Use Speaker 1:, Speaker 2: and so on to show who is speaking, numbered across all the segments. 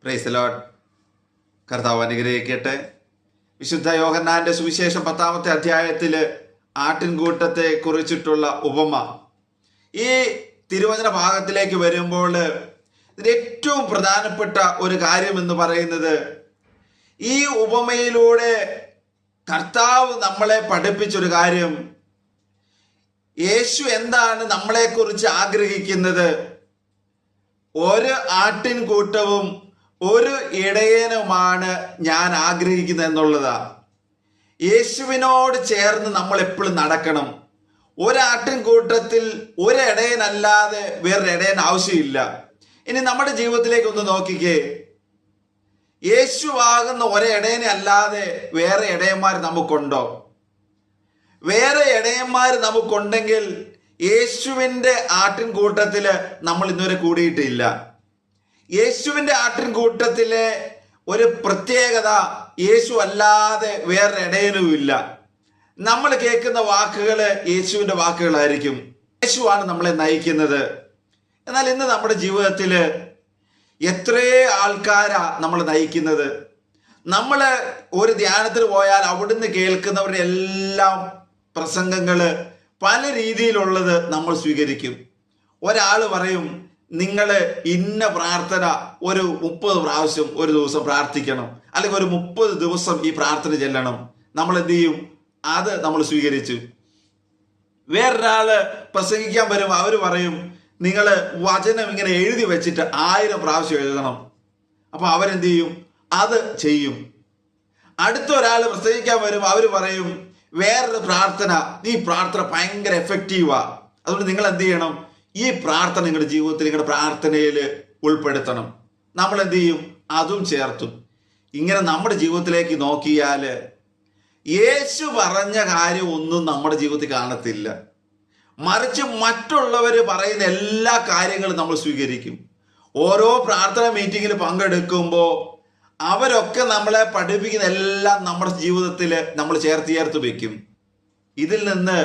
Speaker 1: Praise the Lord. കർത്താവ് അനുഗ്രഹിക്കട്ടെ. വിശുദ്ധ യോഹന്നാന്റെ സുവിശേഷം 10-ാമത്തെ അധ്യായത്തില് ആട്ടിൻകൂട്ടത്തെ കുറിച്ചിട്ടുള്ള ഉപമ. ഈ തിരുവചന ഭാഗത്തിലേക്ക് വരുമ്പോൾ ഇതിന്റെ ഏറ്റവും പ്രധാനപ്പെട്ട ഒരു കാര്യം എന്ന് പറയുന്നത്, ഈ ഉപമയിലൂടെ കർത്താവ് നമ്മളെ പഠിപ്പിച്ചൊരു കാര്യം, യേശു എന്താണ് നമ്മളെക്കുറിച്ച് ആഗ്രഹിക്കുന്നത്? ഒരു ആട്ടിൻകൂട്ടവും ഒരു ഇടയനുമാണ് ഞാൻ ആഗ്രഹിക്കുന്നത് എന്നുള്ളതാ. യേശുവിനോട് ചേർന്ന് നമ്മൾ എപ്പോഴും നടക്കണം. ഒരാട്ടിൻകൂട്ടത്തിൽ ഒരു ഇടയനല്ലാതെ വേറൊരു ഇടയൻ ആവശ്യമില്ല. ഇനി നമ്മുടെ ജീവിതത്തിലേക്ക് ഒന്ന് നോക്കിക്കേ. യേശു ആകുന്ന ഒരിടയനെ അല്ലാതെ വേറെ ഇടയന്മാർ നമുക്കുണ്ടോ? വേറെ ഇടയന്മാർ നമുക്കുണ്ടെങ്കിൽ യേശുവിൻ്റെ ആട്ടിൻകൂട്ടത്തിൽ നമ്മൾ ഇന്നുവരെ കൂടിയിട്ടില്ല. യേശുവിൻ്റെ ആട്ടിൻകൂട്ടത്തിലെ ഒരു പ്രത്യേകത, യേശു അല്ലാതെ വേറെ ഇടയനുമില്ല. നമ്മൾ കേൾക്കുന്ന വാക്കുകൾ യേശുവിൻ്റെ വാക്കുകളായിരിക്കും. യേശുവാണ് നമ്മളെ നയിക്കുന്നത്. എന്നാൽ ഇന്ന് നമ്മുടെ ജീവിതത്തിൽ എത്രയോ ആൾക്കാരാ നമ്മൾ നയിക്കുന്നത്. നമ്മൾ ഒരു ധ്യാനത്തിന് പോയാൽ അവിടുന്ന് കേൾക്കുന്നവരുടെ എല്ലാം പ്രസംഗങ്ങൾ പല രീതിയിലുള്ളത് നമ്മൾ സ്വീകരിക്കും. ഒരാൾ പറയും, നിങ്ങൾ ഇന്ന പ്രാർത്ഥന ഒരു 30 പ്രാവശ്യം ഒരു ദിവസം പ്രാർത്ഥിക്കണം, അല്ലെങ്കിൽ ഒരു 30 ദിവസം ഈ പ്രാർത്ഥന ചെല്ലണം. നമ്മൾ എന്ത് ചെയ്യും? അത് നമ്മൾ സ്വീകരിച്ചു. വേറൊരാള് പ്രസംഗിക്കാൻ വരും, അവർ പറയും, നിങ്ങൾ വചനം ഇങ്ങനെ എഴുതി വെച്ചിട്ട് 1000 പ്രാവശ്യം എഴുതണം. അപ്പൊ അവരെന്ത് ചെയ്യും? അത് ചെയ്യും. അടുത്ത ഒരാൾ പ്രസംഗിക്കാൻ വരും, അവർ പറയും, വേറൊരു പ്രാർത്ഥന, ഈ പ്രാർത്ഥന ഭയങ്കര എഫക്റ്റീവാ, അതുകൊണ്ട് നിങ്ങൾ എന്ത് ചെയ്യണം? ഈ പ്രാർത്ഥന നിങ്ങളുടെ ജീവിതത്തിൽ, നിങ്ങളുടെ പ്രാർത്ഥനയിൽ ഉൾപ്പെടുത്തണം. നമ്മൾ എന്ത് ചെയ്യും? അതും ചേർത്തും. ഇങ്ങനെ നമ്മുടെ ജീവിതത്തിലേക്ക് നോക്കിയാൽ യേശു പറഞ്ഞ കാര്യം ഒന്നും നമ്മുടെ ജീവിതത്തിൽ കാണത്തില്ല. മറിച്ച് മറ്റുള്ളവർ പറയുന്ന എല്ലാ കാര്യങ്ങളും നമ്മൾ സ്വീകരിക്കും. ഓരോ പ്രാർത്ഥന മീറ്റിങ്ങിൽ പങ്കെടുക്കുമ്പോൾ അവരൊക്കെ നമ്മളെ പഠിപ്പിക്കുന്ന എല്ലാം നമ്മുടെ ജീവിതത്തിൽ നമ്മൾ ചേർത്ത് വെക്കും. ഇതിൽ നിന്ന്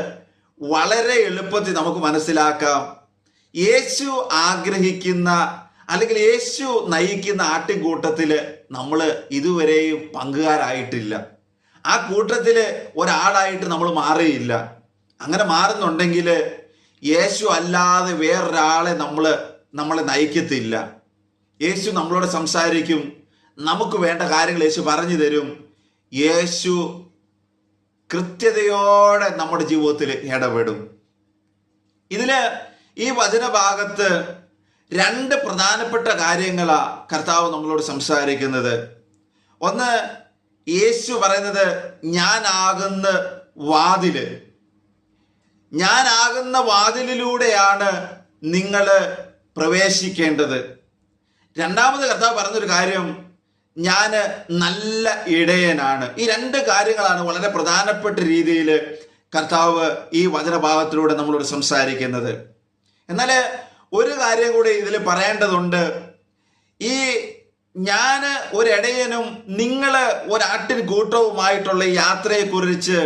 Speaker 1: വളരെ എളുപ്പത്തിൽ നമുക്ക് മനസ്സിലാക്കാം, യേശു ആഗ്രഹിക്കുന്ന അല്ലെങ്കിൽ യേശു നയിക്കുന്ന ആട്ടിൻകൂട്ടത്തിൽ നമ്മൾ ഇതുവരെയും പങ്കുകാരായിട്ടില്ല. ആ കൂട്ടത്തിൽ ഒരാളായിട്ട് നമ്മൾ മാറിയില്ല. അങ്ങനെ മാറുന്നുണ്ടെങ്കിൽ യേശു അല്ലാതെ വേറൊരാളെ നമ്മളെ നയിക്കത്തില്ല. യേശു നമ്മളോട് സംസാരിക്കും, നമുക്ക് വേണ്ട കാര്യങ്ങൾ യേശു പറഞ്ഞു തരും. യേശു കൃത്യതയോടെ നമ്മുടെ ജീവിതത്തിൽ ഇടപെടും. ഈ വചനഭാഗത്ത് 2 പ്രധാനപ്പെട്ട കാര്യങ്ങളാ കർത്താവ് നമ്മളോട് സംസാരിക്കുന്നത്. ഒന്ന്, യേശു പറയുന്നത്, ഞാനാകുന്ന വാതില്, ഞാനാകുന്ന വാതിലിലൂടെയാണ് നിങ്ങൾ പ്രവേശിക്കേണ്ടത്. രണ്ടാമത് കർത്താവ് പറഞ്ഞൊരു കാര്യം, ഞാൻ നല്ല ഇടയനാണ്. ഈ 2 കാര്യങ്ങളാണ് വളരെ പ്രധാനപ്പെട്ട രീതിയിൽ കർത്താവ് ഈ വചനഭാഗത്തിലൂടെ നമ്മളോട് സംസാരിക്കുന്നത്. എന്നാൽ ഒരു കാര്യം കൂടി ഇതിൽ പറയേണ്ടതുണ്ട്. ഈ ഞാൻ ഒരിടയനും നിങ്ങൾ ഒരാട്ടിൻ കൂട്ടവുമായിട്ടുള്ള യാത്രയെക്കുറിച്ച്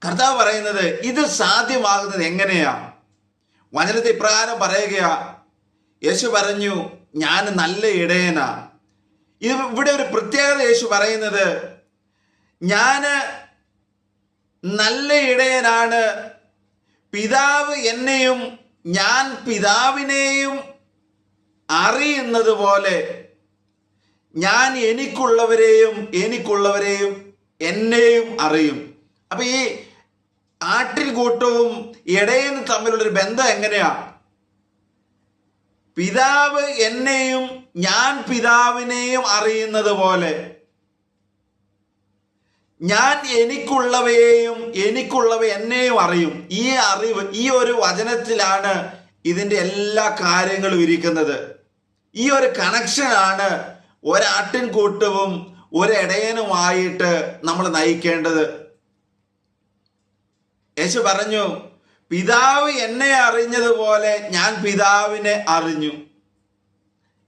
Speaker 1: കർത്താവ് പറയുന്നത്, ഇത് സാധ്യമാകുന്നത് എങ്ങനെയാ? വചനത്തെ ഇപ്രകാരം പറയുകയാ. യേശു പറഞ്ഞു, ഞാൻ നല്ല ഇടയനാ. ഇവിടെ ഒരു പ്രത്യേകത യേശു പറയുന്നത്, ഞാൻ നല്ല ഇടയനാണ്, പിതാവ് എന്നെയും ഞാൻ പിതാവിനെയും അറിയുന്നത് പോലെ ഞാൻ എനിക്കുള്ളവരെയും എന്നെയും അറിയും. അപ്പൊ ഈ ആട്ടിൻകൂട്ടവും ഇടയനും തമ്മിലുള്ളൊരു ബന്ധം എങ്ങനെയാ? പിതാവ് എന്നെയും ഞാൻ പിതാവിനെയും അറിയുന്നത് പോലെ ഞാൻ എനിക്കുള്ളവ എന്നെയും അറിയും. ഈ അറിവ്, ഈ ഒരു വചനത്തിലാണ് ഇതിൻ്റെ എല്ലാ കാര്യങ്ങളും ഇരിക്കുന്നത്. ഈ ഒരു കണക്ഷനാണ് ഒരാട്ടിൻകൂട്ടവും ഒരിടയനുമായിട്ട് നമ്മൾ നയിക്കേണ്ടത്. യേശു പറഞ്ഞു, പിതാവ് എന്നെ അറിഞ്ഞതുപോലെ ഞാൻ പിതാവിനെ അറിഞ്ഞു.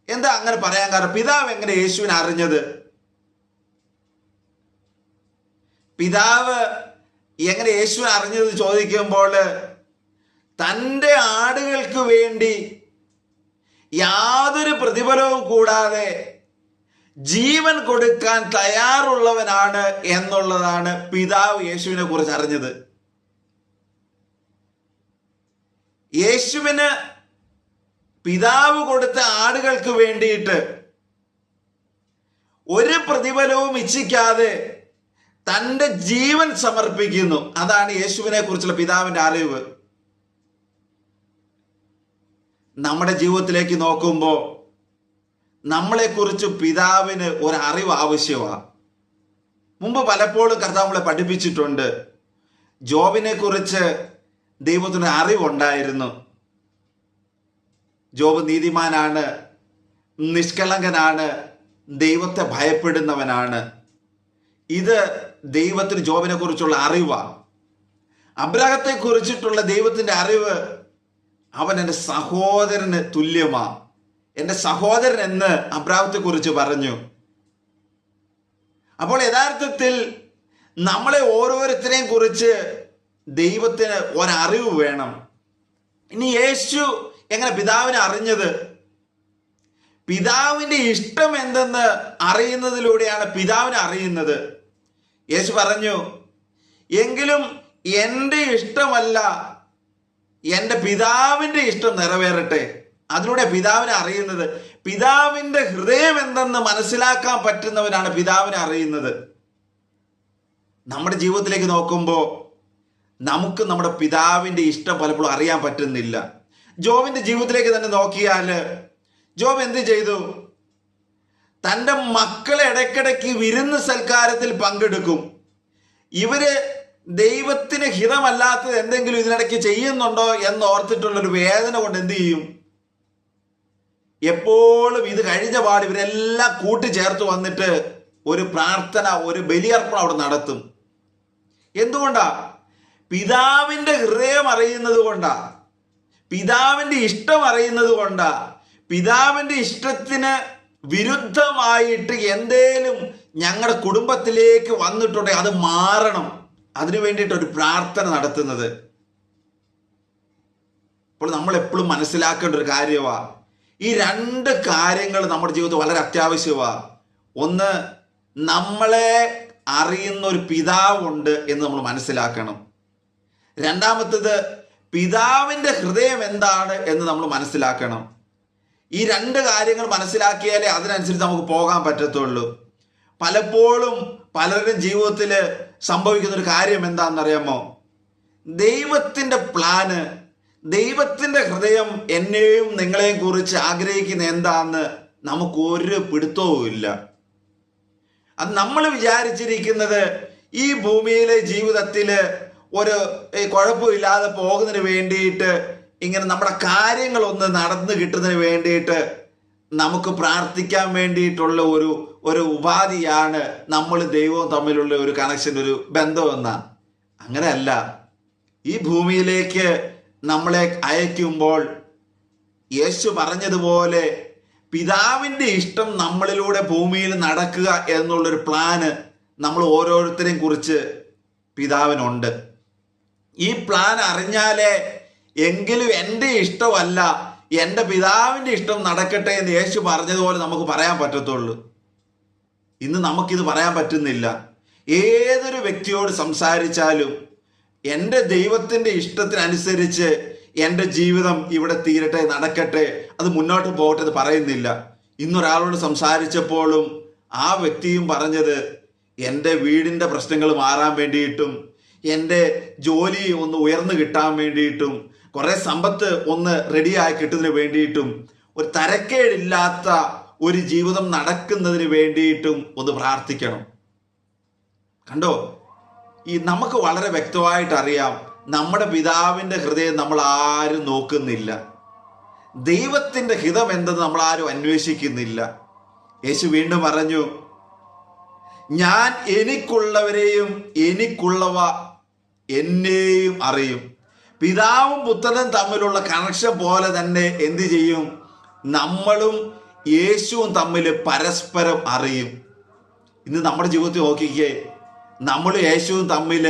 Speaker 1: എന്താ അങ്ങനെ പറയാൻ കാരണം? പിതാവ് എങ്ങനെ യേശുവിനെ അറിഞ്ഞത്? പിതാവ് എങ്ങനെ യേശുവിനെ അറിഞ്ഞത് ചോദിക്കുമ്പോൾ, തൻ്റെ ആടുകൾക്ക് വേണ്ടി യാതൊരു പ്രതിഫലവും കൂടാതെ ജീവൻ കൊടുക്കാൻ തയ്യാറുള്ളവനാണ് എന്നുള്ളതാണ് പിതാവ് യേശുവിനെ കുറിച്ച് അറിഞ്ഞത്. യേശുവിന് പിതാവ് കൊടുത്ത ആടുകൾക്ക് വേണ്ടിയിട്ട് ഒരു പ്രതിഫലവും ഇച്ഛിക്കാതെ തൻ്റെ ജീവൻ സമർപ്പിക്കുന്നു. അതാണ് യേശുവിനെ കുറിച്ചുള്ള പിതാവിൻ്റെ അറിവ്. നമ്മുടെ ജീവിതത്തിലേക്ക് നോക്കുമ്പോൾ നമ്മളെക്കുറിച്ച് പിതാവിന് ഒരറിവ് ആവശ്യമാണ്. മുമ്പ് പലപ്പോഴും കർത്താവ് നമ്മളെ പഠിപ്പിച്ചിട്ടുണ്ട്. ജോബിനെ കുറിച്ച് ദൈവത്തിന് അറിവുണ്ടായിരുന്നു. ജോബ് നീതിമാനാണ്, നിഷ്കളങ്കനാണ്, ദൈവത്തെ ഭയപ്പെടുന്നവനാണ്. ഇത് ദൈവത്തിന് ജോബിനെ കുറിച്ചുള്ള അറിവാണ്. അബ്രാഹത്തെ കുറിച്ചിട്ടുള്ള ദൈവത്തിൻ്റെ അറിവ്, അവൻ എൻ്റെ സഹോദരന് തുല്യമാണ്, എൻ്റെ സഹോദരൻ എന്ന് അബ്രാഹത്തെ കുറിച്ച് പറഞ്ഞു. അപ്പോൾ യഥാർത്ഥത്തിൽ നമ്മളെ ഓരോരുത്തരെയും കുറിച്ച് ദൈവത്തിന് ഒരറിവ് വേണം. ഇനി യേശു എങ്ങനെ പിതാവിനെ അറിഞ്ഞത്? പിതാവിൻ്റെ ഇഷ്ടം എന്തെന്ന് അറിയുന്നതിലൂടെയാണ് പിതാവിനെ അറിയുന്നത്. യേശു പറഞ്ഞു, എങ്കിലും എൻ്റെ ഇഷ്ടമല്ല, എൻ്റെ പിതാവിൻ്റെ ഇഷ്ടം നിറവേറട്ടെ. അതിലൂടെ പിതാവിനെ അറിയുന്നത്. പിതാവിൻ്റെ ഹൃദയം എന്തെന്ന് മനസ്സിലാക്കാൻ പറ്റുന്നവനാണ് പിതാവിനെ അറിയുന്നത്. നമ്മുടെ ജീവിതത്തിലേക്ക് നോക്കുമ്പോൾ നമുക്ക് നമ്മുടെ പിതാവിൻ്റെ ഇഷ്ടം പലപ്പോഴും അറിയാൻ പറ്റുന്നില്ല. ജോബിൻ്റെ ജീവിതത്തിലേക്ക് തന്നെ നോക്കിയാൽ ജോബ് എന്ത് ചെയ്തു? തൻ്റെ മക്കളെ ഇടയ്ക്കിടയ്ക്ക് വിരുന്ന് സൽക്കാരത്തിൽ പങ്കെടുക്കും. ഇവര് ദൈവത്തിന് ഹിതമല്ലാത്തത് എന്തെങ്കിലും ഇതിനിടയ്ക്ക് ചെയ്യുന്നുണ്ടോ എന്ന് ഓർത്തിട്ടുള്ളൊരു വേദന കൊണ്ട് എന്ത് ചെയ്യും? എപ്പോഴും ഇത് കഴിഞ്ഞ പാട് ഇവരെല്ലാം കൂട്ടിച്ചേർത്ത് വന്നിട്ട് ഒരു പ്രാർത്ഥന, ഒരു ബലിയർപ്പണം അവിടെ നടത്തും. എന്തുകൊണ്ടാ? പിതാവിൻ്റെ ഹൃദയം അറിയുന്നത് കൊണ്ടാ, പിതാവിൻ്റെ ഇഷ്ടം അറിയുന്നത് കൊണ്ടാ. പിതാവിൻ്റെ ഇഷ്ടത്തിന് വിരുദ്ധമായിട്ട് എന്തേലും ഞങ്ങളുടെ കുടുംബത്തിലേക്ക് വന്നിട്ടുണ്ടെങ്കിൽ അത് മാറണം, അതിനു വേണ്ടിയിട്ട് ഒരു പ്രാർത്ഥന നടത്തുന്നത്. അപ്പോൾ നമ്മൾ എപ്പോഴും മനസ്സിലാക്കേണ്ട ഒരു കാര്യമാണ്, ഈ രണ്ട് കാര്യങ്ങൾ നമ്മുടെ ജീവിതത്തിൽ വളരെ അത്യാവശ്യമാണ്. ഒന്ന്, നമ്മളെ അറിയുന്ന ഒരു പിതാവുണ്ട് എന്ന് നമ്മൾ മനസ്സിലാക്കണം. രണ്ടാമത്തേത്, പിതാവിൻ്റെ ഹൃദയം എന്താണ് എന്ന് നമ്മൾ മനസ്സിലാക്കണം. ഈ രണ്ട് കാര്യങ്ങൾ മനസ്സിലാക്കിയാലേ അതിനനുസരിച്ച് നമുക്ക് പോകാൻ പറ്റത്തുള്ളൂ. പലപ്പോഴും പലരുടെയും ജീവിതത്തിൽ സംഭവിക്കുന്ന ഒരു കാര്യം എന്താണെന്നറിയാമോ? ദൈവത്തിൻ്റെ പ്ലാന്, ദൈവത്തിൻ്റെ ഹൃദയം എന്നെയും നിങ്ങളെയും കുറിച്ച് ആഗ്രഹിക്കുന്ന എന്താന്ന് നമുക്ക് ഒരു പിടുത്തവും ഇല്ല. അത് നമ്മൾ വിചാരിച്ചിരിക്കുന്നത് ഈ ഭൂമിയിലെ ജീവിതത്തിൽ ഒരു കുഴപ്പമില്ലാതെ പോകുന്നതിന് വേണ്ടിയിട്ട്, ഇങ്ങനെ നമ്മുടെ കാര്യങ്ങളൊന്ന് നടന്നു കിട്ടുന്നതിന് വേണ്ടിയിട്ട് നമുക്ക് പ്രാർത്ഥിക്കാൻ വേണ്ടിയിട്ടുള്ള ഒരു ഉപാധിയാണ് നമ്മൾ ദൈവവും തമ്മിലുള്ള ഒരു കണക്ഷൻ, ഒരു ബന്ധമെന്ന. അങ്ങനെയല്ല. ഈ ഭൂമിയിലേക്ക് നമ്മളെ അയക്കുമ്പോൾ യേശു പറഞ്ഞതുപോലെ പിതാവിൻ്റെ ഇഷ്ടം നമ്മളിലൂടെ ഭൂമിയിൽ നടക്കുക എന്നുള്ളൊരു പ്ലാന് നമ്മൾ ഓരോരുത്തരെയും കുറിച്ച് പിതാവിനുണ്ട്. ഈ പ്ലാൻ അറിഞ്ഞാലേ എങ്കിലും എൻ്റെ ഇഷ്ടമല്ല, എൻ്റെ പിതാവിൻ്റെ ഇഷ്ടം നടക്കട്ടെ എന്ന് യേശു പറഞ്ഞതുപോലെ നമുക്ക് പറയാൻ പറ്റത്തുള്ളൂ. ഇന്ന് നമുക്കിത് പറയാൻ പറ്റുന്നില്ല. ഏതൊരു വ്യക്തിയോട് സംസാരിച്ചാലും എൻ്റെ ദൈവത്തിൻ്റെ ഇഷ്ടത്തിനനുസരിച്ച് എൻ്റെ ജീവിതം ഇവിടെ തീരട്ടെ, നടക്കട്ടെ, അത് മുന്നോട്ട് പോകട്ടെ എന്ന് പറയുന്നില്ല. ഇന്നൊരാളോട് സംസാരിച്ചപ്പോഴും ആ വ്യക്തിയും പറഞ്ഞത് എൻ്റെ വീടിൻ്റെ പ്രശ്നങ്ങൾ മാറാൻ വേണ്ടിയിട്ടും, എൻ്റെ ജോലി ഒന്ന് ഉയർന്നു കിട്ടാൻ വേണ്ടിയിട്ടും, കുറേ സമ്പത്ത് ഒന്ന് റെഡിയായി കിട്ടുന്നതിന് വേണ്ടിയിട്ടും, ഒരു തരക്കേടില്ലാത്ത ഒരു ജീവിതം നടക്കുന്നതിന് വേണ്ടിയിട്ടും ഒന്ന് പ്രാർത്ഥിക്കണം. കണ്ടോ, ഈ നമുക്ക് വളരെ വ്യക്തമായിട്ട് അറിയാം, നമ്മുടെ പിതാവിൻ്റെ ഹൃദയം നമ്മൾ ആരും നോക്കുന്നില്ല. ദൈവത്തിൻ്റെ ഹിതം എന്തെന്ന് നമ്മൾ ആരും അന്വേഷിക്കുന്നില്ല. യേശു വീണ്ടും പറഞ്ഞു, ഞാൻ എനിക്കുള്ളവരെയും എനിക്കുള്ളവ എന്നെയും അറിയും. പിതാവും പുത്രനും തമ്മിലുള്ള കണക്ഷൻ പോലെ തന്നെ എന്ത് ചെയ്യും? നമ്മളും യേശുവും തമ്മിൽ പരസ്പരം അറിയും. ഇന്ന് നമ്മുടെ ജീവിതത്തിൽ നോക്കിക്കേ, നമ്മൾ യേശുവും തമ്മിൽ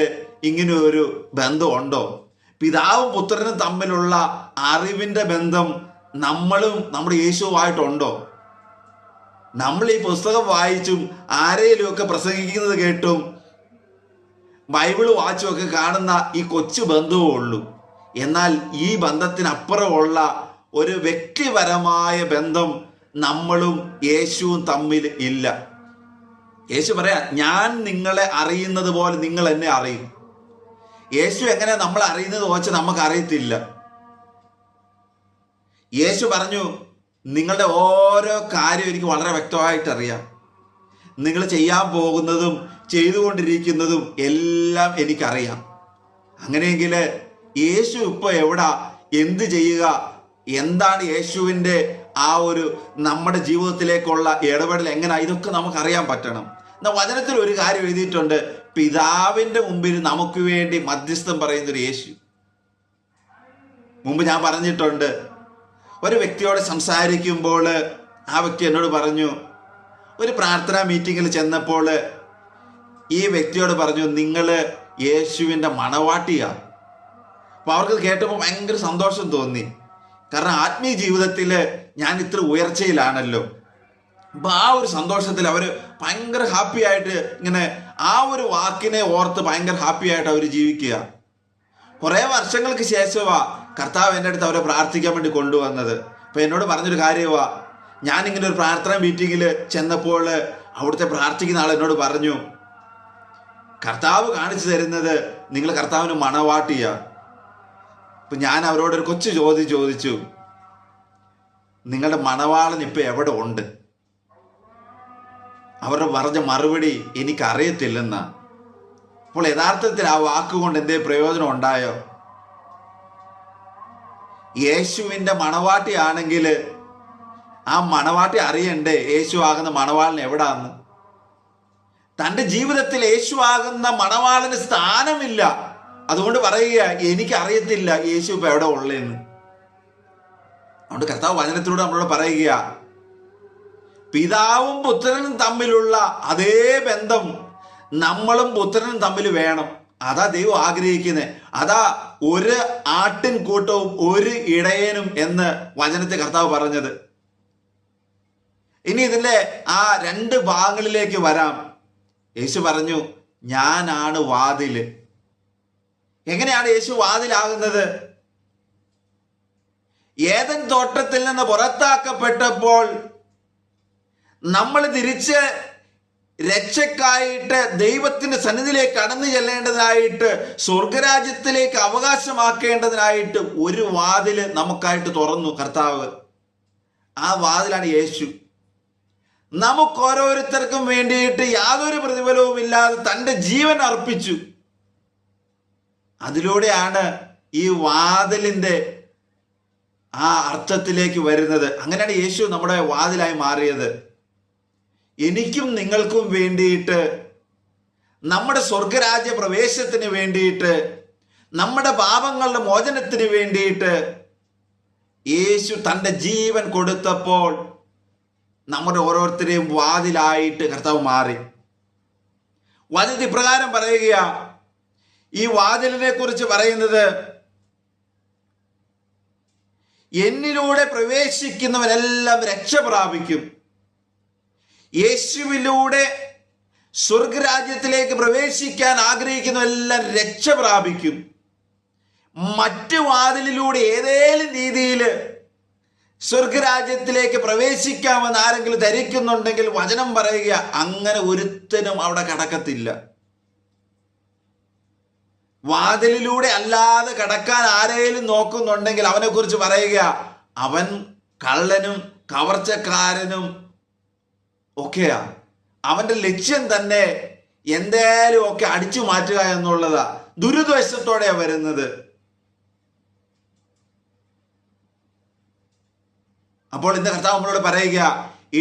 Speaker 1: ഇങ്ങനെ ഒരു ബന്ധമുണ്ടോ? പിതാവും പുത്രനും തമ്മിലുള്ള അറിവിൻ്റെ ബന്ധം നമ്മളും നമ്മുടെ യേശുവായിട്ടുണ്ടോ? നമ്മൾ ഈ പുസ്തകം വായിച്ചും ആരെയും ഒക്കെ പ്രസംഗിക്കുന്നത് കേട്ടും ബൈബിള് വായിച്ചും ഒക്കെ കാണുന്ന ഈ കൊച്ചു ബന്ധുവേ ഉള്ളൂ. എന്നാൽ ഈ ബന്ധത്തിനപ്പുറമുള്ള ഒരു വ്യക്തിപരമായ ബന്ധം നമ്മളും യേശുവും തമ്മിൽ ഇല്ല. യേശു പറയാ, ഞാൻ നിങ്ങളെ അറിയുന്നത് പോലെ നിങ്ങൾ എന്നെ അറിയും. യേശു എങ്ങനെ നമ്മൾ അറിയുന്നത് വെച്ച് നമുക്ക് അറിയത്തില്ല. യേശു പറഞ്ഞു, നിങ്ങളുടെ ഓരോ കാര്യം എനിക്ക് വളരെ വ്യക്തമായിട്ട് അറിയാം. നിങ്ങൾ ചെയ്യാൻ പോകുന്നതും ചെയ്തുകൊണ്ടിരിക്കുന്നതും എല്ലാം എനിക്കറിയാം. അങ്ങനെയെങ്കിൽ യേശു ഇപ്പോൾ എവിടാ, എന്ത് ചെയ്യുക, എന്താണ് യേശുവിൻ്റെ ആ ഒരു നമ്മുടെ ജീവിതത്തിലേക്കുള്ള ഇടപെടൽ എങ്ങനെയാ, ഇതൊക്കെ നമുക്കറിയാൻ പറ്റണം. എന്നാൽ വചനത്തിൽ ഒരു കാര്യം എഴുതിയിട്ടുണ്ട്, പിതാവിൻ്റെ മുമ്പിൽ നമുക്ക് വേണ്ടി മധ്യസ്ഥം പറയുന്നൊരു യേശു. മുമ്പ് ഞാൻ പറഞ്ഞിട്ടുണ്ട്, ഒരു വ്യക്തിയോട് സംസാരിക്കുമ്പോൾ ആ വ്യക്തി എന്നോട് പറഞ്ഞു, ഒരു പ്രാർത്ഥനാ മീറ്റിങ്ങിൽ ചെന്നപ്പോൾ ഈ വ്യക്തിയോട് പറഞ്ഞു, നിങ്ങൾ യേശുവിൻ്റെ മണവാട്ടിയാണ്. അപ്പോൾ അവർക്ക് കേട്ടപ്പോൾ ഭയങ്കര സന്തോഷം തോന്നി. കാരണം ആത്മീയ ജീവിതത്തിൽ ഞാൻ ഇത്ര ഉയർച്ചയിലാണല്ലോ. അപ്പം ആ ഒരു സന്തോഷത്തിൽ അവർ ഭയങ്കര ഹാപ്പി ആയിട്ട് ഇങ്ങനെ ആ ഒരു വാക്കിനെ ഓർത്ത് ഭയങ്കര ഹാപ്പി ആയിട്ട് അവർ ജീവിക്കുക. കുറേ വർഷങ്ങൾക്ക് ശേഷമാ കർത്താവ് എൻ്റെ അടുത്ത് അവരെ പ്രാർത്ഥിക്കാൻ വേണ്ടി കൊണ്ടുവന്നത്. അപ്പം എന്നോട് പറഞ്ഞൊരു കാര്യമാ, ഞാനിങ്ങനെ ഒരു പ്രാർത്ഥനാ മീറ്റിങ്ങിൽ ചെന്നപ്പോൾ അവിടുത്തെ പ്രാർത്ഥിക്കുന്ന ആൾ എന്നോട് പറഞ്ഞു, കർത്താവ് കാണിച്ചു തരുന്നത് നിങ്ങൾ കർത്താവിന് മണവാട്ടിയാണ്. അപ്പം ഞാൻ അവരോടൊരു കൊച്ചു ചോദ്യം ചോദിച്ചു, നിങ്ങളുടെ മണവാളൻ ഇപ്പം എവിടെ ഉണ്ട്? അവരുടെ പറഞ്ഞ മറുപടി എനിക്കറിയത്തില്ലെന്നാ. അപ്പോൾ യഥാർത്ഥത്തിൽ ആ വാക്കുകൊണ്ട് എന്തേ പ്രയോജനം ഉണ്ടായോ? യേശുവിൻ്റെ മണവാട്ടി ആണെങ്കിൽ ആ മണവാട്ടി അറിയണ്ടേ യേശു ആകുന്ന മണവാളൻ എവിടാന്ന്? തൻ്റെ ജീവിതത്തിൽ യേശു ആകുന്ന മണവാളന് സ്ഥാനമില്ല. അതുകൊണ്ട് പറയുക, എനിക്കറിയത്തില്ല യേശു ഇപ്പം എവിടെ ഉള്ളതെന്ന്. അതുകൊണ്ട് കർത്താവ് വചനത്തിലൂടെ നമ്മളോട് പറയുക, പിതാവും പുത്രനും തമ്മിലുള്ള അതേ ബന്ധം നമ്മളും പുത്രനും തമ്മിൽ വേണം. അതാ ദൈവം ആഗ്രഹിക്കുന്നത്. അതാ ഒരു ആട്ടിൻ കൂട്ടവും ഒരു ഇടയനും എന്ന് വചനത്തെ കർത്താവ് പറഞ്ഞത്. ഇനി ഇതിൻ്റെ ആ രണ്ട് ഭാഗങ്ങളിലേക്ക് വരാം. യേശു പറഞ്ഞു, ഞാനാണ് വാതില്. എങ്ങനെയാണ് യേശു വാതിലാകുന്നത്? ഏദൻ തോട്ടത്തിൽ നിന്ന് പുറത്താക്കപ്പെട്ടപ്പോൾ നമ്മൾ തിരിച്ച് രക്ഷക്കായിട്ട് ദൈവത്തിന്റെ സന്നിധിയിലേക്ക് കടന്നു ചെല്ലേണ്ടതിനായിട്ട്, സ്വർഗരാജ്യത്തിലേക്ക് അവകാശമാക്കേണ്ടതിനായിട്ട് ഒരു വാതില് നമുക്കായിട്ട് തുറന്നു കർത്താവ്. ആ വാതിലാണ് യേശു. നമുക്ക് ഓരോരുത്തർക്കും വേണ്ടിയിട്ട് യാതൊരു പ്രതിഫലവും ഇല്ലാതെ തൻ്റെ ജീവൻ അർപ്പിച്ചു. അതിലൂടെയാണ് ഈ വാതിലിൻ്റെ ആ അർത്ഥത്തിലേക്ക് വരുന്നത്. അങ്ങനെയാണ് യേശു നമ്മുടെ വാതിലായി മാറിയത്. എനിക്കും നിങ്ങൾക്കും വേണ്ടിയിട്ട്, നമ്മുടെ സ്വർഗരാജ്യ പ്രവേശത്തിന് വേണ്ടിയിട്ട്, നമ്മുടെ പാപങ്ങളുടെ മോചനത്തിന് വേണ്ടിയിട്ട് യേശു തൻ്റെ ജീവൻ കൊടുത്തപ്പോൾ നമ്മുടെ ഓരോരുത്തരെയും വാതിലായിട്ട് കർത്താവ് മാറി. വചനം ഇപ്രകാരം പറയുക, ഈ വാതിലിനെ കുറിച്ച് പറയുന്നത്, എന്നിലൂടെ പ്രവേശിക്കുന്നവരെല്ലാം രക്ഷ പ്രാപിക്കും. യേശുവിലൂടെ സ്വർഗരാജ്യത്തിലേക്ക് പ്രവേശിക്കാൻ ആഗ്രഹിക്കുന്നവരെല്ലാം രക്ഷ പ്രാപിക്കും. മറ്റു വാതിലിലൂടെ ഏതേലും രീതിയിൽ സ്വർഗരാജ്യത്തിലേക്ക് പ്രവേശിക്കാമെന്ന് ആരെങ്കിലും ധരിക്കുന്നുണ്ടെങ്കിൽ വചനം പറയുക, അങ്ങനെ ഒരുത്തനും അവിടെ കടക്കത്തില്ല. വാതിലിലൂടെ അല്ലാതെ കടക്കാൻ ആരെങ്കിലും നോക്കുന്നുണ്ടെങ്കിൽ അവനെ കുറിച്ച് പറയുക, അവൻ കള്ളനും കവർച്ചക്കാരനും ഒക്കെയാ. അവന്റെ ലക്ഷ്യം തന്നെ എന്തായാലും ഒക്കെ അടിച്ചു മാറ്റുക എന്നുള്ളതാ. ദുരുദ്ദേശത്തോടെയാ വരുന്നത്. അപ്പോൾ ഇന്ന് കർത്താവ് നമ്മളോട് പറയുക,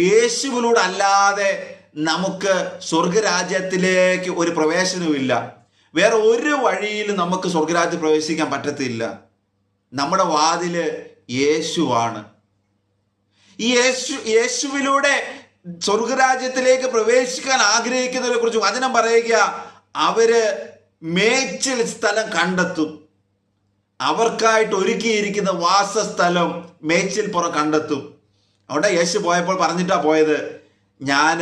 Speaker 1: യേശുവിലൂടെ അല്ലാതെ നമുക്ക് സ്വർഗരാജ്യത്തിലേക്ക് ഒരു പ്രവേശനവുമില്ല. വേറെ ഒരു വഴിയിലും നമുക്ക് സ്വർഗരാജ്യത്തിൽ പ്രവേശിക്കാൻ പറ്റത്തില്ല. നമ്മുടെ വാതില് യേശുവാണ്. ഈ യേശുവിലൂടെ സ്വർഗരാജ്യത്തിലേക്ക് പ്രവേശിക്കാൻ ആഗ്രഹിക്കുന്നവരെ കുറിച്ച് വചനം പറയുക, അവര് മേച്ചിൽ സ്ഥലം കണ്ടെത്തും. അവർക്കായിട്ട് ഒരുക്കിയിരിക്കുന്ന വാസസ്ഥലം മേച്ചിൽപ്പുറം കണ്ടെത്തും. അവിടെ യേശു പോയപ്പോൾ പറഞ്ഞിട്ടാ പോയത്, ഞാൻ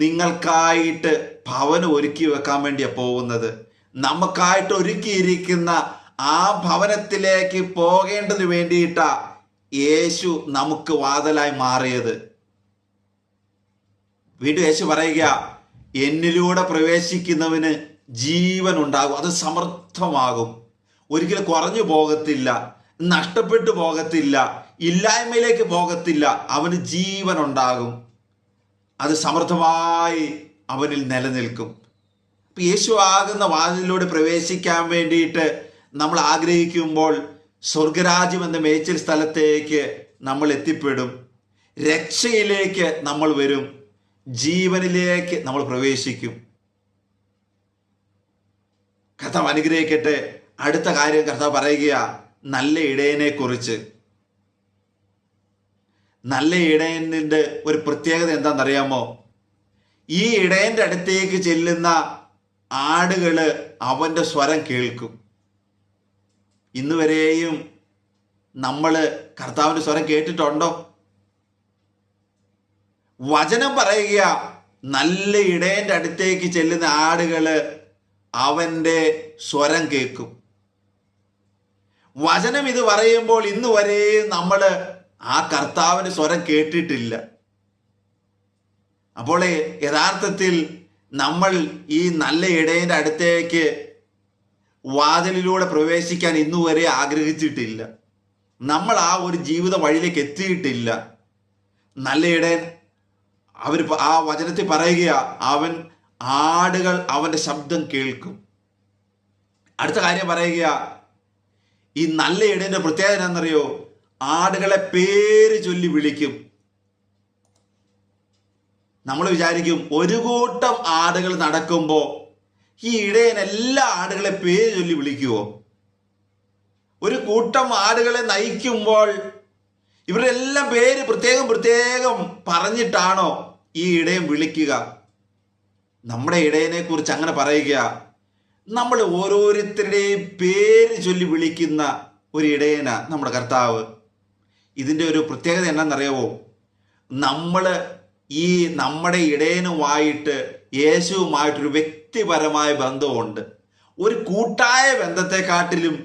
Speaker 1: നിങ്ങൾക്കായിട്ട് ഭവനം ഒരുക്കി വെക്കാൻ വേണ്ടിയാണ് പോകുന്നത്. നമുക്കായിട്ട് ഒരുക്കിയിരിക്കുന്ന ആ ഭവനത്തിലേക്ക് പോകേണ്ടതിന് വേണ്ടിയിട്ടാ യേശു നമുക്ക് വാതിലായി മാറിയത്. വീണ്ടും യേശു പറയുക, എന്നിലൂടെ പ്രവേശിക്കുന്നവന് ജീവൻ ഉണ്ടാകും, അത് സമർത്ഥമാകും, ഒരിക്കലും കുറഞ്ഞു പോകത്തില്ല, നഷ്ടപ്പെട്ടു പോകത്തില്ല, ഇല്ലായ്മയിലേക്ക് പോകത്തില്ല. അവന് ജീവൻ ഉണ്ടാകും, അത് സമർത്ഥമായി അവനിൽ നിലനിൽക്കും. യേശു ആകുന്ന വാതിലിലൂടെ പ്രവേശിക്കാൻ വേണ്ടിയിട്ട് നമ്മൾ ആഗ്രഹിക്കുമ്പോൾ സ്വർഗരാജ്യം എന്ന മേച്ചിൽ സ്ഥലത്തേക്ക് നമ്മൾ എത്തിപ്പെടും. രക്ഷയിലേക്ക് നമ്മൾ വരും, ജീവനിലേക്ക് നമ്മൾ പ്രവേശിക്കും. കർത്താവ് അനുഗ്രഹിക്കട്ടെ. അടുത്ത കാര്യം കർത്താവ് പറയുക നല്ല ഇടയനെ കുറിച്ച്. നല്ല ഇടയനിന്റെ ഒരു പ്രത്യേകത എന്താണെന്നറിയാമോ? ഈ ഇടയന്റെ അടുത്തേക്ക് ചെല്ലുന്ന ആടുകള് അവന്റെ സ്വരം കേൾക്കും. ഇന്ന് വരെയും നമ്മൾ കർത്താവിന്റെ സ്വരം കേട്ടിട്ടുണ്ടോ? വചനം പറയുക, നല്ല ഇടയന്റെ അടുത്തേക്ക് ചെല്ലുന്ന ആടുകള് അവന്റെ സ്വരം കേൾക്കും. വചനം ഇത് പറയുമ്പോൾ ഇന്ന് വരെയും നമ്മൾ ആ കർത്താവിന്റെ സ്വരം കേട്ടിട്ടില്ല. അപ്പോൾ യഥാർത്ഥത്തിൽ നമ്മൾ ഈ നല്ല ഇടയന്റെ അടുത്തേക്ക് വാതിലിലൂടെ പ്രവേശിക്കാൻ ഇന്നുവരെ ആഗ്രഹിച്ചിട്ടില്ല. നമ്മൾ ആ ഒരു ജീവിത വഴിയിലേക്ക് എത്തിയിട്ടില്ല. നല്ല ഇടയൻ ആ വചനത്തിൽ പറയുക, അവൻ ആടുകൾ അവന്റെ ശബ്ദം കേൾക്കും. അടുത്ത കാര്യം പറയുക, ഈ നല്ല ഇടയന്റെ പ്രത്യേകത എന്താണെന്നറിയോ? ആടുകളെ പേര് ചൊല്ലി വിളിക്കും. നമ്മൾ വിചാരിക്കും ഒരു കൂട്ടം ആടുകൾ നടക്കുമ്പോൾ ഈ ഇടയൻ എല്ലാ ആടുകളെ പേര് ചൊല്ലി വിളിക്കുവോ? ഒരു കൂട്ടം ആടുകളെ നയിക്കുമ്പോൾ ഇവരെല്ലാം പേര് പ്രത്യേകം പ്രത്യേകം പറഞ്ഞിട്ടാണോ ഈ ഇടയൻ വിളിക്കുക? നമ്മുടെ ഇടയനെ കുറിച്ച് അങ്ങനെ പറയുക, നമ്മൾ ഓരോരുത്തരുടെയും പേര് ചൊല്ലി വിളിക്കുന്ന ഒരു ഇടയനാ നമ്മുടെ കർത്താവ്. ഇതിൻ്റെ ഒരു പ്രത്യേകത എന്നാണെന്നറിയാവോ? നമ്മൾ ഈ നമ്മുടെ ഇടയനുമായിട്ട് യേശുവുമായിട്ടൊരു വ്യക്തിപരമായ ബന്ധമുണ്ട്. ഒരു കൂട്ടായ ബന്ധത്തെക്കാട്ടിലും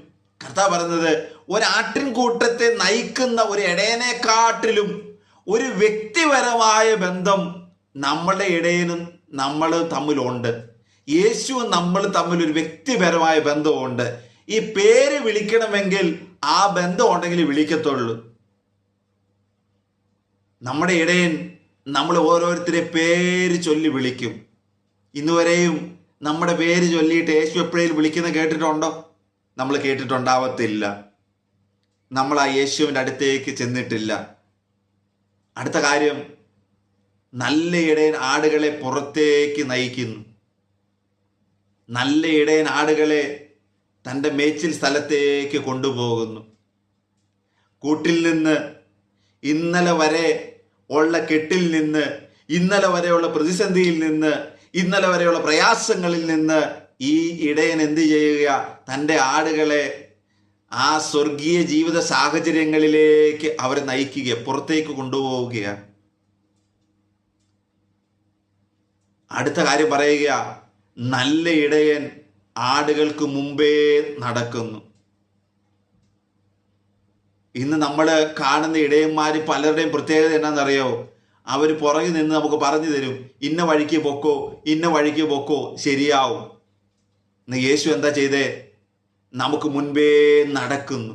Speaker 1: കർത്താവ് പറയുന്നത്, ഒരാട്ടിൻകൂട്ടത്തെ നയിക്കുന്ന ഒരു ഇടയനെക്കാട്ടിലും ഒരു വ്യക്തിപരമായ ബന്ധം നമ്മളുടെ ഇടയനും നമ്മൾ തമ്മിലുണ്ട്. യേശുവും നമ്മൾ തമ്മിൽ ഒരു വ്യക്തിപരമായ ബന്ധമുണ്ട്. ഈ പേര് വിളിക്കണമെങ്കിൽ ആ ബന്ധം ഉണ്ടെങ്കിൽ വിളിക്കത്തുള്ളൂ. നമ്മുടെ ഇടയൻ നമ്മൾ ഓരോരുത്തരെ പേര് ചൊല്ലി വിളിക്കും. ഇന്നുവരെയും നമ്മുടെ പേര് ചൊല്ലിയിട്ട് യേശു എപ്പോഴേലും വിളിക്കുന്ന കേട്ടിട്ടുണ്ടോ? നമ്മൾ കേട്ടിട്ടുണ്ടാവത്തില്ല. നമ്മൾ ആ യേശുവിൻ്റെ അടുത്തേക്ക് ചെന്നിട്ടില്ല. അടുത്ത കാര്യം, നല്ല ഇടയൻ ആടുകളെ പുറത്തേക്ക് നയിക്കുന്നു. നല്ല ഇടയൻ ആടുകളെ തൻ്റെ മേച്ചിൽ സ്ഥലത്തേക്ക് കൊണ്ടുപോകുന്നു. കൂട്ടിൽ നിന്ന് ഇന്നലെ വരെ ഉള്ള കെട്ടിൽ നിന്ന്, ഇന്നലെ വരെയുള്ള പ്രതിസന്ധിയിൽ നിന്ന്, ഇന്നലെ വരെയുള്ള പ്രയാസങ്ങളിൽ നിന്ന് ഈ ഇടയൻ എന്ത് ചെയ്യുക? തൻ്റെ ആടുകളെ ആ സ്വർഗീയ ജീവിത സാഹചര്യങ്ങളിലേക്ക് അവരെ നയിക്കുക, പുറത്തേക്ക് കൊണ്ടുപോവുകയാണ്. അടുത്ത കാര്യം പറയുക, നല്ല ഇടയൻ ആടുകൾക്ക് മുമ്പേ നടക്കുന്നു. ഇന്ന് നമ്മൾ കാണുന്ന ഇടയന്മാർ പലരുടെയും പ്രത്യേകത എന്നാണെന്നറിയോ? അവർ പുറകിൽ നിന്ന് നമുക്ക് പറഞ്ഞു തരും, ഇന്ന വഴിക്ക് പൊക്കോ, ഇന്ന വഴിക്ക് പൊക്കോ, ശരിയാവും. ഇന്ന് യേശു എന്താ ചെയ്തേ? നമുക്ക് മുൻപേ നടക്കുന്നു.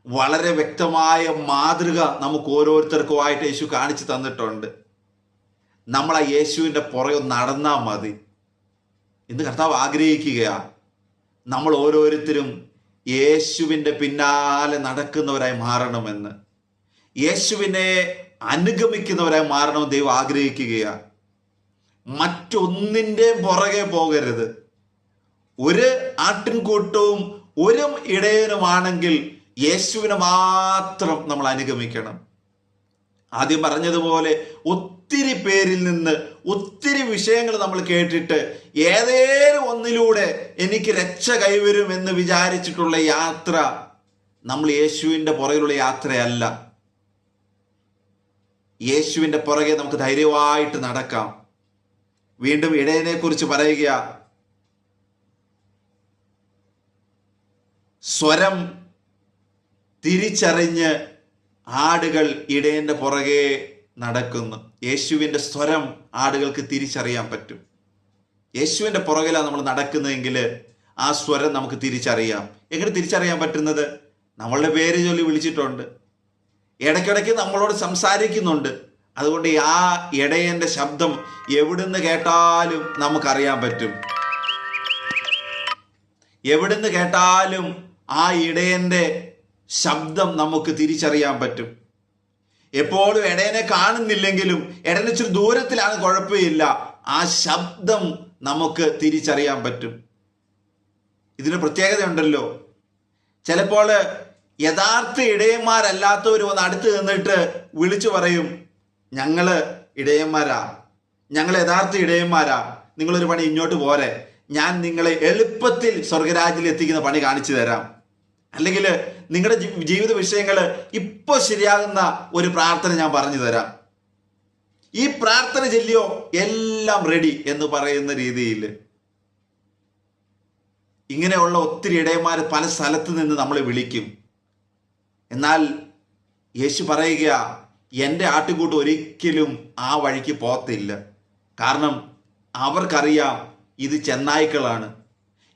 Speaker 1: വളരെ വ്യക്തമായ മാതൃക നമുക്ക് ഓരോരുത്തർക്കുമായിട്ട് യേശു കാണിച്ചു തന്നിട്ടുണ്ട്. നമ്മൾ ആ യേശുവിൻ്റെ പുറകെ നടന്നാൽ മതി. ഇന്ന് കർത്താവ് ആഗ്രഹിക്കുകയാണ് നമ്മൾ ഓരോരുത്തരും യേശുവിൻ്റെ പിന്നാലെ നടക്കുന്നവരായി മാറണമെന്ന്, യേശുവിനെ അനുഗമിക്കുന്നവരായി മാറണമെന്ന് ദൈവം ആഗ്രഹിക്കുകയാണ്. മറ്റൊന്നിൻ്റെയും പുറകെ പോകരുത്. ഒരു ആട്ടിൻകൂട്ടവും ഒരു ഇടയനുമാണെങ്കിൽ യേശുവിനെ മാത്രം നമ്മൾ അനുഗമിക്കണം. ആദ്യം പറഞ്ഞതുപോലെ ഒത്തിരി ഒത്തിരി പേരിൽ നിന്ന് ഒത്തിരി വിഷയങ്ങൾ നമ്മൾ കേട്ടിട്ട് ഏതേലും ഒന്നിലൂടെ എനിക്ക് രക്ഷ കൈവരും എന്ന് വിചാരിച്ചിട്ടുള്ള യാത്ര നമ്മൾ യേശുവിൻ്റെ പുറകിലുള്ള യാത്രയല്ല. യേശുവിൻ്റെ പുറകെ നമുക്ക് ധൈര്യമായിട്ട് നടക്കാം. വീണ്ടും ഇടയനെ കുറിച്ച് പറയുക, സ്വരം തിരിച്ചറിഞ്ഞ് ആടുകൾ ഇടയന്റെ പുറകെ നടക്കുന്നു. യേശുവിൻ്റെ സ്വരം ആടുകൾക്ക് തിരിച്ചറിയാൻ പറ്റും. യേശുവിൻ്റെ പുറകിലാണ് നമ്മൾ നടക്കുന്നതെങ്കിൽ ആ സ്വരം നമുക്ക് തിരിച്ചറിയാം. എങ്ങനെ തിരിച്ചറിയാൻ പറ്റുന്നത്? നമ്മളുടെ പേര് ചൊല്ലി വിളിച്ചിട്ടുണ്ട്, ഇടയ്ക്കിടയ്ക്ക് നമ്മളോട് സംസാരിക്കുന്നുണ്ട്. അതുകൊണ്ട് ആ ഇടയന്റെ ശബ്ദം എവിടുന്ന് കേട്ടാലും നമുക്കറിയാൻ പറ്റും. എവിടുന്ന് കേട്ടാലും ആ ഇടയന്റെ ശബ്ദം നമുക്ക് തിരിച്ചറിയാൻ പറ്റും. എപ്പോഴും ഇടയനെ കാണുന്നില്ലെങ്കിലും ഇടയന് ഇച്ചിരി ദൂരത്തിലാണ്, കുഴപ്പമില്ല, ആ ശബ്ദം നമുക്ക് തിരിച്ചറിയാൻ പറ്റും. ഇതിന് പ്രത്യേകതയുണ്ടല്ലോ. ചിലപ്പോൾ യഥാർത്ഥ ഇടയന്മാരല്ലാത്തവർ വന്ന് അടുത്ത് നിന്നിട്ട് വിളിച്ചു പറയും, ഞങ്ങള് ഇടയന്മാരാ, ഞങ്ങൾ യഥാർത്ഥ ഇടയന്മാരാ, നിങ്ങളൊരു പണി ഇങ്ങോട്ട് പോരെ, ഞാൻ നിങ്ങളെ എളുപ്പത്തിൽ സ്വർഗരാജ്യത്തിൽ എത്തിക്കുന്ന പണി കാണിച്ചു തരാം, അല്ലെങ്കിൽ നിങ്ങളുടെ ജീവിത വിഷയങ്ങൾ ഇപ്പോൾ ശരിയാകുന്ന ഒരു പ്രാർത്ഥന ഞാൻ പറഞ്ഞു തരാം, ഈ പ്രാർത്ഥന ചൊല്ലിയോ എല്ലാം റെഡി എന്ന് പറയുന്ന രീതിയിൽ. ഇങ്ങനെയുള്ള ഒത്തിരി ഇടയന്മാർ പല സ്ഥലത്ത് നിന്ന് നമ്മളെ വിളിക്കും. എന്നാൽ യേശു പറയുക, എൻ്റെ ആട്ടുകൂട്ട് ഒരിക്കലും ആ വഴിക്ക് പോകത്തില്ല. കാരണം അവർക്കറിയാം ഇത് ചെന്നായ്ക്കളാണ്.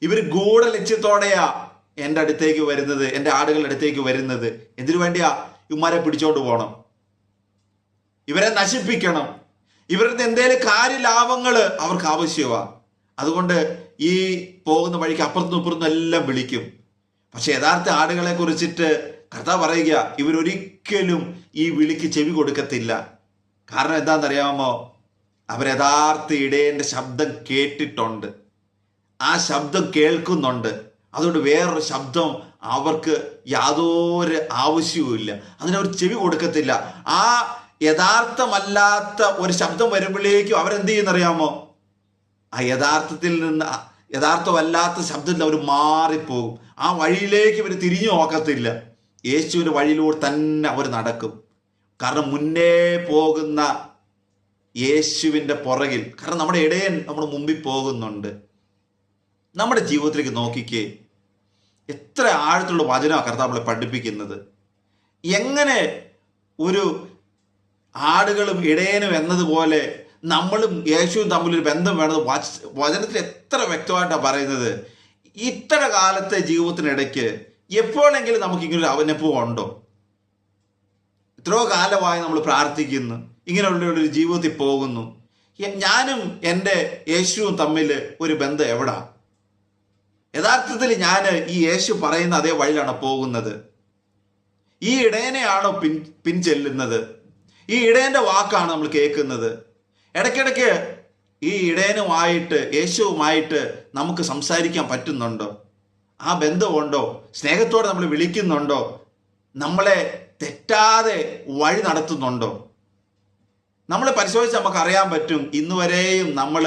Speaker 1: ഇവർ ഗൂഢലക്ഷ്യത്തോടെയാ എൻ്റെ അടുത്തേക്ക് വരുന്നത്, എൻ്റെ ആടുകളുടെ അടുത്തേക്ക് വരുന്നത്. എന്തിനു വേണ്ടിയാ? ഇവന്മാരെ പിടിച്ചോണ്ട് പോകണം, ഇവരെ നശിപ്പിക്കണം, ഇവരുടെ എന്തേലും കാര്യലാഭങ്ങൾ അവർക്ക് ആവശ്യമാണ്. അതുകൊണ്ട് ഈ പോകുന്ന വഴിക്ക് അപ്പുറത്തും ഇപ്പുറത്തും എല്ലാം വിളിക്കും. പക്ഷെ യഥാർത്ഥ ആടുകളെ കുറിച്ചിട്ട് കർത്താവ് പറയുക, ഇവരൊരിക്കലും ഈ വിളിക്ക് ചെവി കൊടുക്കത്തില്ല. കാരണം എന്താണെന്നറിയാമോ? അവർ യഥാർത്ഥ ഇടയന്റെ ശബ്ദം കേട്ടിട്ടുണ്ട്, ആ ശബ്ദം കേൾക്കുന്നുണ്ട്. അതുകൊണ്ട് വേറൊരു ശബ്ദം അവർക്ക് യാതൊരു ആവശ്യവുമില്ല, അതിനവർ ചെവി കൊടുക്കത്തില്ല. ആ യഥാർത്ഥമല്ലാത്ത ഒരു ശബ്ദം വരുമ്പോഴേക്കും അവരെന്ത് ചെയ്യുന്നറിയാമോ? ആ യഥാർത്ഥത്തിൽ നിന്ന് യഥാർത്ഥമല്ലാത്ത ശബ്ദത്തിൽ അവർ മാറിപ്പോകും. ആ വഴിയിലേക്ക് ഇവർ തിരിഞ്ഞു നോക്കത്തില്ല. യേശുവിൻ്റെ വഴിയിലൂടെ തന്നെ അവർ നടക്കും. കാരണം മുന്നേ പോകുന്ന യേശുവിൻ്റെ പുറകിൽ, കാരണം നമ്മുടെ ഇടയൻ നമ്മുടെ മുമ്പിൽ പോകുന്നുണ്ട്. നമ്മുടെ ജീവിതത്തിലേക്ക് നോക്കിക്കേ, എത്ര ആഴത്തുള്ള വചനമാണ് കർത്താവ് നമ്മളെ പഠിപ്പിക്കുന്നത്. എങ്ങനെ ഒരു ആടുകളും ഇടയനും എന്നതുപോലെ നമ്മളും യേശുവും തമ്മിലൊരു ബന്ധം വേണമെന്ന് വചനത്തിൽ എത്ര വ്യക്തമായിട്ടാണ് പറയുന്നത്. ഇത്ര കാലത്തെ ജീവിതത്തിനിടയ്ക്ക് എപ്പോഴെങ്കിലും നമുക്ക് ഇങ്ങനൊരു അനുഭവം ഉണ്ടോ? എത്രയോ കാലമായി നമ്മൾ പ്രാർത്ഥിക്കുന്നു, ഇങ്ങനെയുള്ളൊരു ജീവിതത്തിൽ പോകുന്നു. ഞാനും എൻ്റെ യേശുവും തമ്മിൽ ഒരു ബന്ധം എവിടാ? യഥാർത്ഥത്തിൽ ഞാൻ ഈ യേശു പറയുന്ന അതേ വഴിയിലാണ് പോകുന്നത്? ഈ ഇടയനെയാണോ പിൻചെല്ലുന്നത്? ഈ ഇടയന്റെ വാക്കാണ് നമ്മൾ കേൾക്കുന്നത്? ഇടയ്ക്കിടയ്ക്ക് ഈ ഇടയനുമായിട്ട് യേശുവുമായിട്ട് നമുക്ക് സംസാരിക്കാൻ പറ്റുന്നുണ്ടോ? ആ ബന്ധമുണ്ടോ? സ്നേഹത്തോടെ നമ്മൾ വിളിക്കുന്നുണ്ടോ? നമ്മളെ തെറ്റാതെ വഴി നടത്തുന്നുണ്ടോ? നമ്മളെ പരിശോധിച്ച് നമുക്ക് അറിയാൻ പറ്റും, ഇന്നുവരെയും നമ്മൾ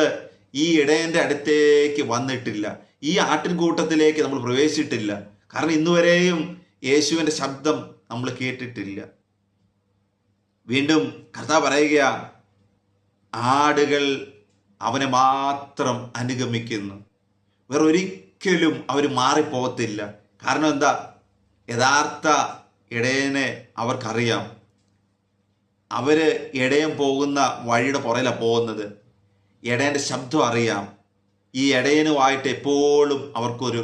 Speaker 1: ഈ ഇടയന്റെ അടുത്തേക്ക് വന്നിട്ടില്ല, ഈ ആട്ടിൻകൂട്ടത്തിലേക്ക് നമ്മൾ പ്രവേശിച്ചിട്ടില്ല. കാരണം ഇന്നുവരെയും യേശുവിൻ്റെ ശബ്ദം നമ്മൾ കേട്ടിട്ടില്ല. വീണ്ടും കർത്താവ് പറയുക, ആടുകൾ അവനെ മാത്രം അനുഗമിക്കുന്നു, വേറെ ഒരിക്കലും അവർ മാറിപ്പോകത്തില്ല. കാരണം എന്താ? യഥാർത്ഥ ഇടയനെ അവർക്കറിയാം. അവര് ഇടയൻ പോകുന്ന വഴിയുടെ പുറയിലാണ് പോകുന്നത്. ഇടയൻ്റെ ശബ്ദം അറിയാം. ഈ ഇടയനുമായിട്ട് എപ്പോഴും അവർക്കൊരു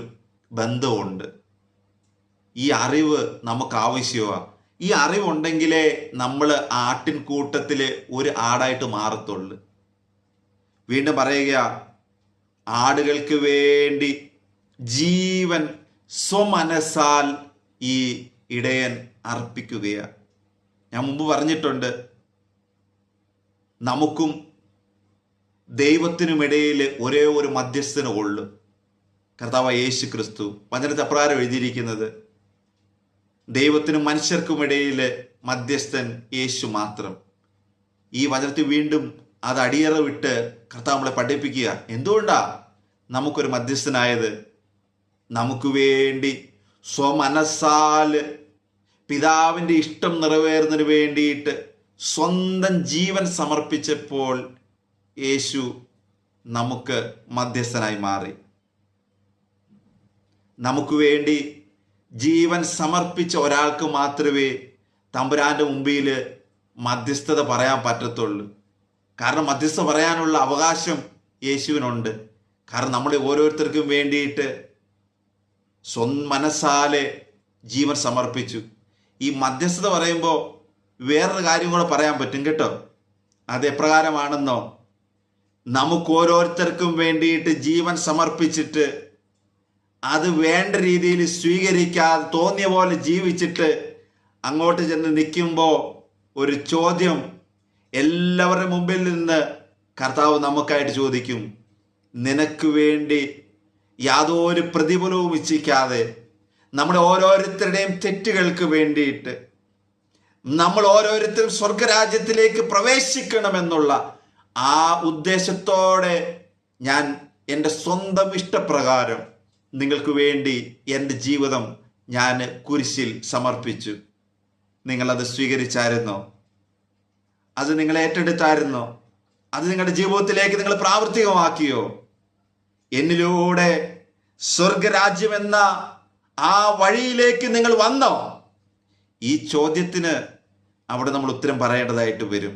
Speaker 1: ബന്ധമുണ്ട്. ഈ അറിവ് നമുക്ക് ആവശ്യമാണ്. ഈ അറിവുണ്ടെങ്കിലേ നമ്മൾ ആട്ടിൻകൂട്ടത്തിൽ ഒരു ആടായിട്ട് മാറത്തുള്ളൂ. വീണ്ടും പറയുക, ആടുകൾക്ക് വേണ്ടി ജീവൻ സ്വമനസാൽ ഈ ഇടയൻ അർപ്പിക്കുകയാണ്. ഞാൻ മുമ്പ് പറഞ്ഞിട്ടുണ്ട്, നമുക്കും ദൈവത്തിനുമിടയിൽ ഒരേ ഒരു മധ്യസ്ഥന് ഉള്ളു, കർത്താവ് യേശു ക്രിസ്തു. വചനത്തിൽ അപ്രകാരം എഴുതിയിരിക്കുന്നത്, ദൈവത്തിനും മനുഷ്യർക്കുമിടയിൽ മധ്യസ്ഥൻ യേശു മാത്രം. ഈ വചനത്തിൽ വീണ്ടും അത് അടിയറ വിട്ട് കർത്താവ് നമ്മളെ പഠിപ്പിക്കുക. എന്തുകൊണ്ടാ നമുക്കൊരു മധ്യസ്ഥനായത്? നമുക്ക് വേണ്ടി സ്വമനസ്സാൽ പിതാവിൻ്റെ ഇഷ്ടം നിറവേറുന്നതിന് വേണ്ടിയിട്ട് സ്വന്തം ജീവൻ സമർപ്പിച്ചപ്പോൾ യേശു നമുക്ക് മധ്യസ്ഥനായി മാറി. നമുക്ക് വേണ്ടി ജീവൻ സമർപ്പിച്ച ഒരാൾക്ക് മാത്രമേ തമ്പുരാൻ്റെ മുമ്പിൽ മധ്യസ്ഥത പറയാൻ പറ്റത്തുള്ളൂ. കാരണം മധ്യസ്ഥത പറയാനുള്ള അവകാശം യേശുവിനുണ്ട്. കാരണം നമ്മളെ ഓരോരുത്തർക്കും വേണ്ടിയിട്ട് സ്വന്തം മനസ്സാലെ ജീവൻ സമർപ്പിച്ചു. ഈ മധ്യസ്ഥത പറയുമ്പോൾ വേറൊരു കാര്യം കൂടെ പറയാൻ പറ്റും കേട്ടോ. അത് എപ്രകാരമാണെന്നോ, നമുക്ക് ഓരോരുത്തർക്കും വേണ്ടിയിട്ട് ജീവൻ സമർപ്പിച്ചിട്ട് അത് വേണ്ട രീതിയിൽ സ്വീകരിക്കാതെ തോന്നിയ പോലെ ജീവിച്ചിട്ട് അങ്ങോട്ട് ചെന്ന് നിൽക്കുമ്പോൾ ഒരു ചോദ്യം എല്ലാവരുടെ മുമ്പിൽ നിന്ന് കർത്താവ് നമുക്കായിട്ട് ചോദിക്കും. നിനക്ക് വേണ്ടി യാതൊരു പ്രതിഫലവും ഇച്ഛിക്കാതെ നമ്മുടെ ഓരോരുത്തരുടെയും തെറ്റുകൾക്ക് വേണ്ടിയിട്ട് നമ്മൾ ഓരോരുത്തരും സ്വർഗരാജ്യത്തിലേക്ക് പ്രവേശിക്കണമെന്നുള്ള ആ ഉദ്ദേശത്തോടെ ഞാൻ എൻ്റെ സ്വന്തം ഇഷ്ടപ്രകാരം നിങ്ങൾക്ക് വേണ്ടി എൻ്റെ ജീവിതം ഞാൻ കുരിശിൽ സമർപ്പിച്ചു. നിങ്ങളത് സ്വീകരിച്ചായിരുന്നോ? അത് നിങ്ങൾ ഏറ്റെടുത്തായിരുന്നോ? അത് നിങ്ങളുടെ ജീവിതത്തിലേക്ക് നിങ്ങൾ പ്രാവർത്തികമാക്കിയോ? എന്നിലൂടെ സ്വർഗരാജ്യം എന്ന ആ വഴിയിലേക്ക് നിങ്ങൾ വന്നോ? ഈ ചോദ്യത്തിന് അവിടെ നമ്മൾ ഉത്തരം പറയേണ്ടതായിട്ട് വരും.